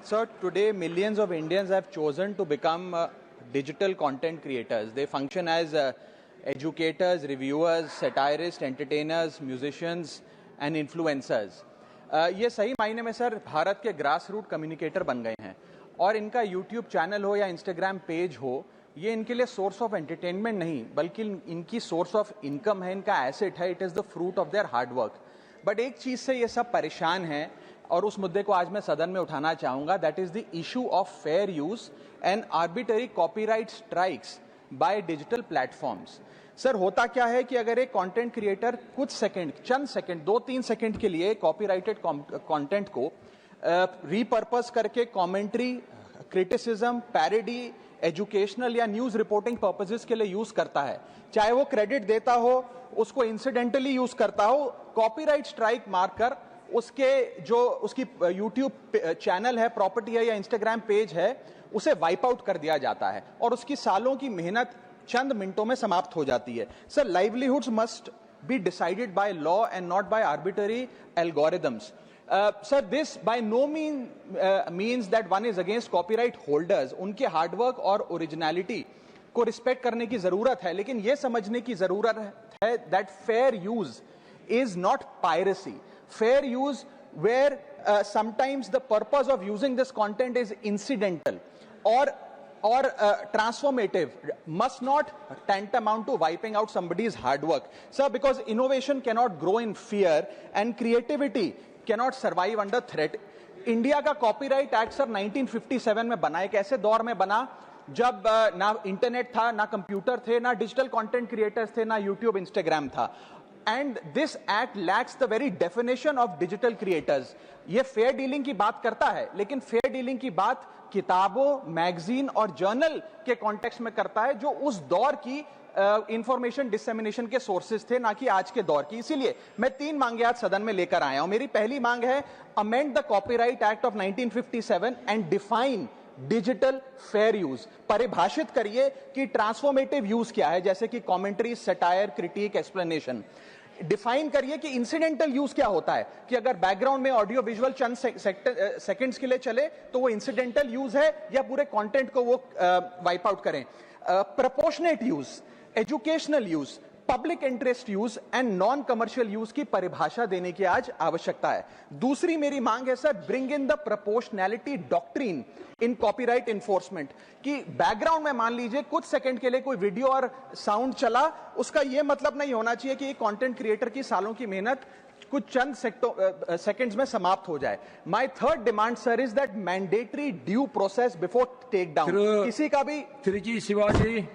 So today millions of Indians have chosen to become digital content creators. They function as educators, reviewers, satirists, entertainers, musicians and influencers. ये सही मायने में sir Bharat के grass root communicator बन गए हैं और इनका यूट्यूब चैनल हो या इंस्टाग्राम पेज हो, ये इनके लिए सोर्स ऑफ एंटरटेनमेंट नहीं बल्कि इनकी सोर्स ऑफ इनकम है, इनका एसेट है. It is the fruit of their hard work. But एक चीज़ से ये सब परेशान हैं और उस मुद्दे को आज मैं सदन में उठाना चाहूंगा. That is the issue of fair use and arbitrary copyright strikes by digital platforms. Sir होता क्या है कि अगर एक कंटेंट क्रिएटर कुछ सेकंड, चंद सेकंड, 2-3 सेकंड के लिए कॉपीराइटेड कंटेंट को रीपर्पस करके कमेंट्री, क्रिटिसिज्म, पैरोडी, एजुकेशनल या न्यूज रिपोर्टिंग पर्पसेस के लिए यूज करता है, चाहे वो क्रेडिट देता हो, उसको इंसिडेंटली यूज करता हो, कॉपीराइट स्ट्राइक मारकर उसके जो उसकी यूट्यूब चैनल है, प्रॉपर्टी है या इंस्टाग्राम पेज है, उसे वाइप आउट कर दिया जाता है और उसकी सालों की मेहनत चंद मिनटों में समाप्त हो जाती है. Sir, livelihoods must be decided by law and not by arbitrary algorithms. Sir, this by no means that one is against copyright holders. उनके हार्डवर्क और ओरिजिनलिटी को रिस्पेक्ट करने की जरूरत है, लेकिन यह समझने की जरूरत है that fair use is not piracy. Fair use where sometimes the purpose of using this content is incidental or transformative must not tantamount to wiping out somebody's hard work. Sir, because innovation cannot grow in fear and creativity cannot survive under threat. India का copyright act sir 1957 में बना. एक ऐसे दौर में बना जब ना इंटरनेट था, ना कंप्यूटर थे, ना डिजिटल कंटेंट क्रिएटर्स थे, ना यूट्यूब, इंस्टाग्राम था. And this act lakhs the very definition of digital creators. ये फेयर डीलिंग की बात करता है, लेकिन फेयर डीलिंग की बात किताबों, मैगजीन और जर्नल के कॉन्टेक्स्ट में करता है, जो उस दौर की इंफॉर्मेशन डिसेमिनेशन के सोर्सेज थे, ना कि आज के दौर की. इसीलिए मैं 3 मांगे आज सदन में लेकर आया हूं. मेरी पहली मांग है, amend the copyright act of 1957 and define digital fair use. परिभाषित करिए कि ट्रांसफॉर्मेटिव यूज क्या है, जैसे कि commentary, satire, critic, explanation. Define करिए कि इंसिडेंटल यूज क्या होता है, कि अगर बैकग्राउंड में ऑडियो विजुअल चंद सेकंड्स के लिए चले तो वो इंसिडेंटल यूज है या पूरे कंटेंट को वो वाइप आउट करें. Proportionate use, educational use, public interest use and non commercial use की परिभाषा देने की आज आवश्यकता है. दूसरी मेरी मांग है sir, bring in the proportionality doctrine in copyright enforcement. कि बैकग्राउंड में मान लीजिए कुछ सेकंड के लिए कोई वीडियो और साउंड चला, उसका यह मतलब नहीं होना चाहिए कि कंटेंट क्रिएटर की सालों की मेहनत कुछ चंद सेकंड्स में समाप्त हो जाए. My third demand sir is that mandatory due process before take down. किसी का भी श्री जी शिवाजी